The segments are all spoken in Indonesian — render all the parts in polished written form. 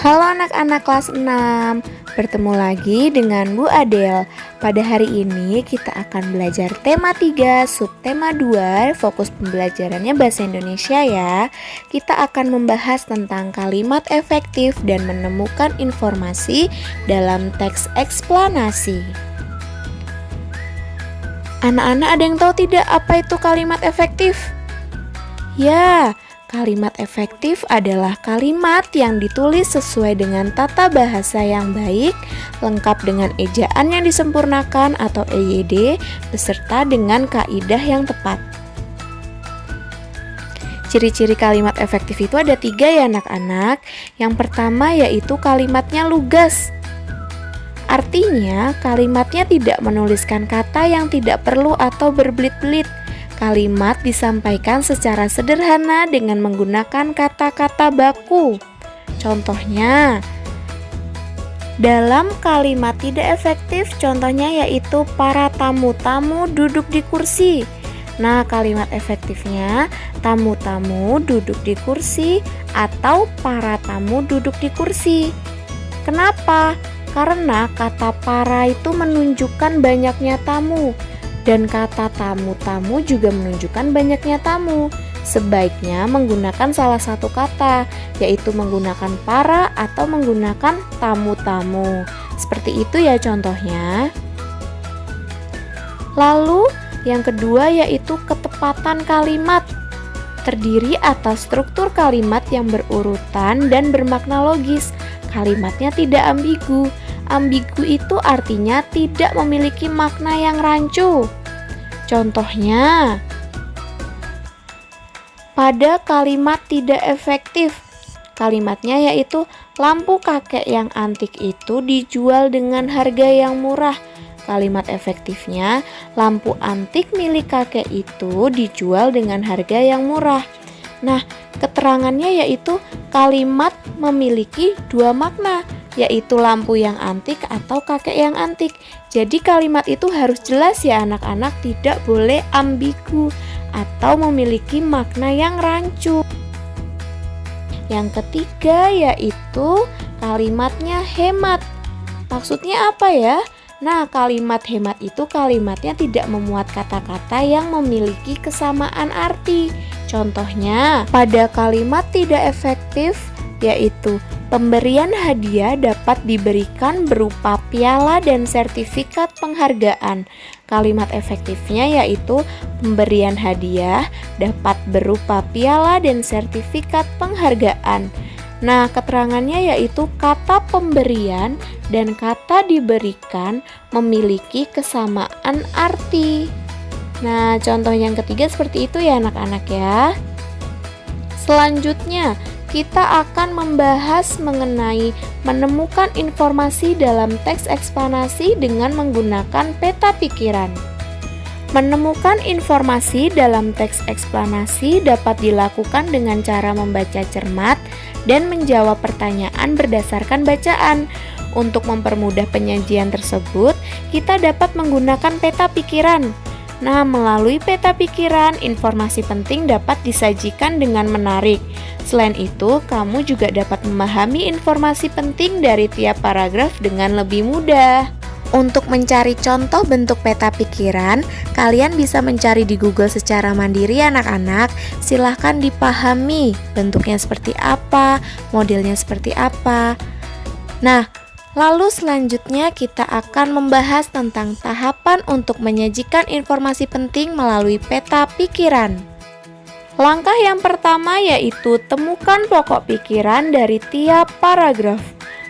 Halo anak-anak kelas 6, bertemu lagi dengan Bu Adel. Pada hari ini kita akan belajar tema 3, subtema 2, fokus pembelajarannya bahasa Indonesia ya. Kita akan membahas tentang kalimat efektif dan menemukan informasi dalam teks eksplanasi. Anak-anak ada yang tahu tidak apa itu kalimat efektif? Ya, kalimat efektif adalah kalimat yang ditulis sesuai dengan tata bahasa yang baik, lengkap dengan ejaan yang disempurnakan atau EYD, beserta dengan kaidah yang tepat. Ciri-ciri kalimat efektif itu ada 3 ya anak-anak. Yang pertama yaitu kalimatnya lugas. Artinya, kalimatnya tidak menuliskan kata yang tidak perlu atau berbelit-belit. Kalimat disampaikan secara sederhana dengan menggunakan kata-kata baku. Contohnya, dalam kalimat tidak efektif, contohnya yaitu para tamu-tamu duduk di kursi. Nah, kalimat efektifnya tamu-tamu duduk di kursi atau para tamu duduk di kursi. Kenapa? Karena kata para itu menunjukkan banyaknya tamu. Dan kata tamu-tamu juga menunjukkan banyaknya tamu. Sebaiknya menggunakan salah satu kata, yaitu menggunakan para atau menggunakan tamu-tamu. Seperti itu ya contohnya. Lalu yang kedua yaitu ketepatan kalimat. Terdiri atas struktur kalimat yang berurutan dan bermakna logis. Kalimatnya tidak ambigu. Ambigu itu artinya tidak memiliki makna yang rancu. Contohnya, pada kalimat tidak efektif, kalimatnya yaitu lampu kakek yang antik itu dijual dengan harga yang murah. Kalimat efektifnya, lampu antik milik kakek itu dijual dengan harga yang murah. Nah, keterangannya yaitu kalimat memiliki 2 makna, yaitu lampu yang antik atau kakek yang antik. Jadi kalimat itu harus jelas ya anak-anak, tidak boleh ambigu atau memiliki makna yang rancu. Yang ketiga yaitu kalimatnya hemat. Maksudnya apa ya? Nah, kalimat hemat itu kalimatnya tidak memuat kata-kata yang memiliki kesamaan arti. Contohnya, pada kalimat tidak efektif yaitu pemberian hadiah dapat diberikan berupa piala dan sertifikat penghargaan. Kalimat efektifnya yaitu pemberian hadiah dapat berupa piala dan sertifikat penghargaan. Nah, keterangannya yaitu kata pemberian dan kata diberikan memiliki kesamaan arti. Nah, contoh yang ketiga seperti itu ya anak-anak ya. Selanjutnya, kita akan membahas mengenai menemukan informasi dalam teks eksplanasi dengan menggunakan peta pikiran. Menemukan informasi dalam teks eksplanasi dapat dilakukan dengan cara membaca cermat dan menjawab pertanyaan berdasarkan bacaan. Untuk mempermudah penyajian tersebut, kita dapat menggunakan peta pikiran. Nah, melalui peta pikiran, informasi penting dapat disajikan dengan menarik. Selain itu, kamu juga dapat memahami informasi penting dari tiap paragraf dengan lebih mudah. Untuk mencari contoh bentuk peta pikiran, kalian bisa mencari di Google secara mandiri anak-anak. Silahkan dipahami bentuknya seperti apa, modelnya seperti apa. Nah, lalu selanjutnya kita akan membahas tentang tahapan untuk menyajikan informasi penting melalui peta pikiran. Langkah yang pertama yaitu temukan pokok pikiran dari tiap paragraf.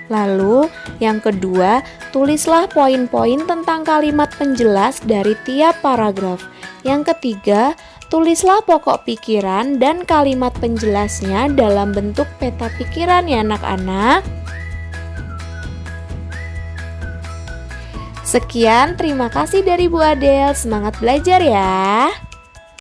Lalu yang kedua, tulislah poin-poin tentang kalimat penjelas dari tiap paragraf. Yang ketiga, tulislah pokok pikiran dan kalimat penjelasnya dalam bentuk peta pikiran ya anak-anak. Sekian, terima kasih dari Bu Adel. Semangat belajar ya.